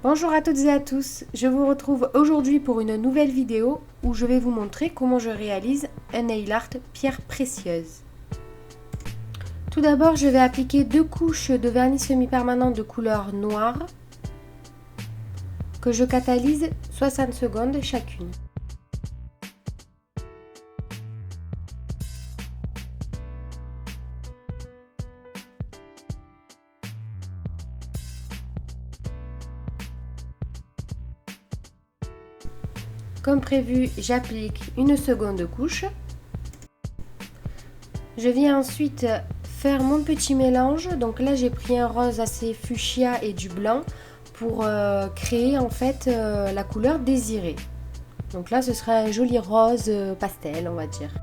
Bonjour à toutes et à tous, je vous retrouve aujourd'hui pour une nouvelle vidéo où je vais vous montrer comment je réalise un nail art pierre précieuse. Tout d'abord, je vais appliquer 2 couches de vernis semi-permanent de couleur noire que je catalyse 60 secondes chacune. Comme prévu, j'applique une seconde couche. Je viens ensuite faire mon petit mélange. Donc là, j'ai pris un rose assez fuchsia et du blanc pour créer en fait la couleur désirée. Donc là, ce sera un joli rose pastel, on va dire.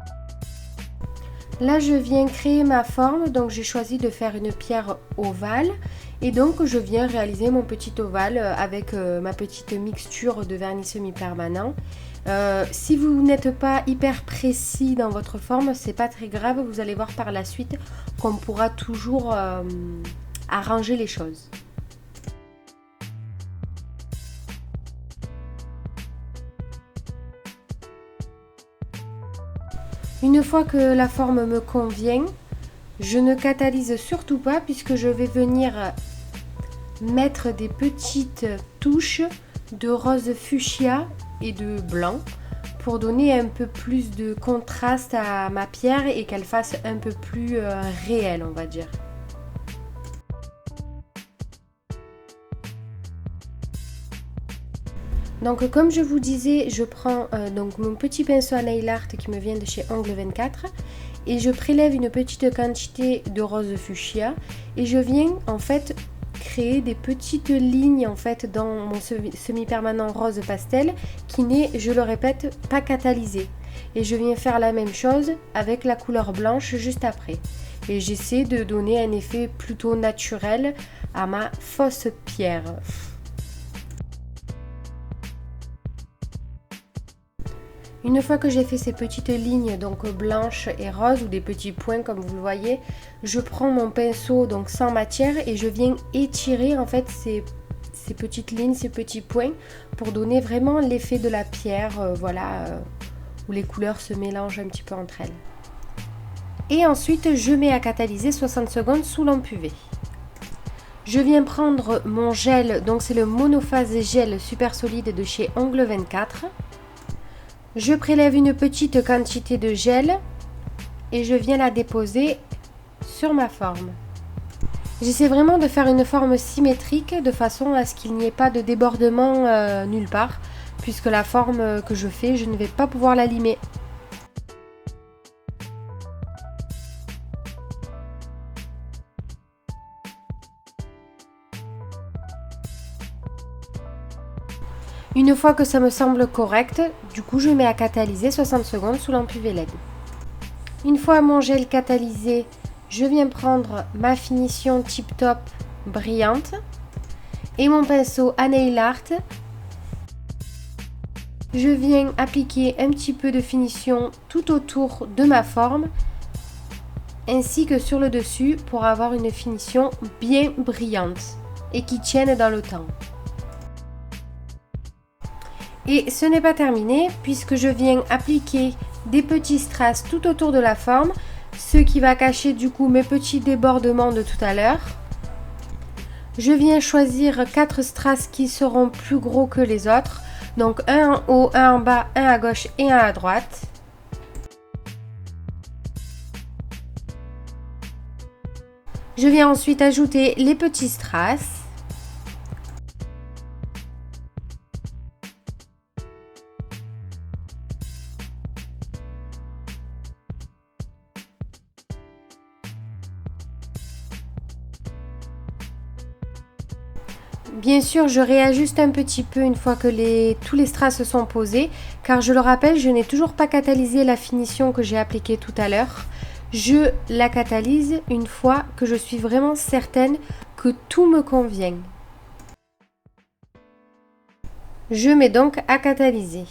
Là, je viens créer ma forme. Donc j'ai choisi de faire une pierre ovale. Et donc je viens réaliser mon petit ovale avec ma petite mixture de vernis semi-permanent. Si vous n'êtes pas hyper précis dans votre forme, c'est pas très grave, vous allez voir par la suite qu'on pourra toujours arranger les choses. Une fois que la forme me convient, je ne catalyse surtout pas puisque je vais venir mettre des petites touches de rose fuchsia et de blanc pour donner un peu plus de contraste à ma pierre et qu'elle fasse un peu plus réelle, on va dire. Donc comme je vous disais, je prends donc mon petit pinceau à nail art qui me vient de chez Ongle 24 et je prélève une petite quantité de rose fuchsia et je viens en fait créer des petites lignes en fait dans mon semi-permanent rose pastel qui n'est, je le répète, pas catalysé. Et je viens faire la même chose avec la couleur blanche juste après. Et j'essaie de donner un effet plutôt naturel à ma fausse pierre. Une fois que j'ai fait ces petites lignes donc blanches et roses ou des petits points comme vous le voyez, je prends mon pinceau donc sans matière et je viens étirer en fait ces petites lignes, ces petits points pour donner vraiment l'effet de la pierre, où les couleurs se mélangent un petit peu entre elles. Et ensuite je mets à catalyser 60 secondes sous lampe UV. Je viens prendre mon gel, donc c'est le monophase gel super solide de chez Ongle 24. Je prélève une petite quantité de gel et je viens la déposer sur ma forme. J'essaie vraiment de faire une forme symétrique de façon à ce qu'il n'y ait pas de débordement nulle part, puisque la forme que je fais, je ne vais pas pouvoir la limer. Une fois que ça me semble correct, du coup je mets à catalyser 60 secondes sous lampe UV LED. Une fois mon gel catalysé, je viens prendre ma finition Tip Top brillante et mon pinceau à nail art. Je viens appliquer un petit peu de finition tout autour de ma forme ainsi que sur le dessus pour avoir une finition bien brillante et qui tienne dans le temps. Et ce n'est pas terminé puisque je viens appliquer des petits strass tout autour de la forme, ce qui va cacher du coup mes petits débordements de tout à l'heure. Je viens choisir 4 strass qui seront plus gros que les autres, donc un en haut, un en bas, un à gauche et un à droite. Je viens ensuite ajouter les petits strass. Bien sûr, je réajuste un petit peu une fois que tous les strass sont posés, car je le rappelle, je n'ai toujours pas catalysé la finition que j'ai appliquée tout à l'heure. Je la catalyse une fois que je suis vraiment certaine que tout me convient. Je mets donc à catalyser.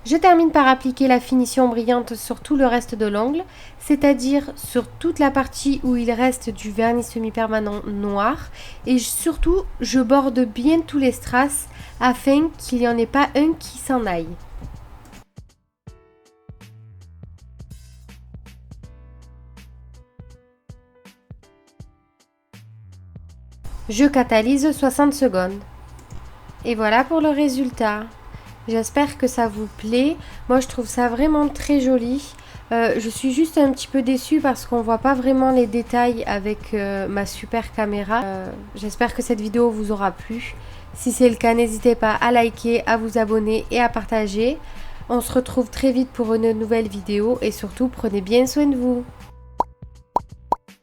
Je termine par appliquer la finition brillante sur tout le reste de l'ongle, c'est-à-dire sur toute la partie où il reste du vernis semi-permanent noir. Et surtout, je borde bien tous les strass afin qu'il n'y en ait pas un qui s'en aille. Je catalyse 60 secondes. Et voilà pour le résultat. J'espère que ça vous plaît. Moi, je trouve ça vraiment très joli. Je suis juste un petit peu déçue parce qu'on voit pas vraiment les détails avec ma super caméra. J'espère que cette vidéo vous aura plu. Si c'est le cas, n'hésitez pas à liker, à vous abonner et à partager. On se retrouve très vite pour une nouvelle vidéo et surtout, prenez bien soin de vous.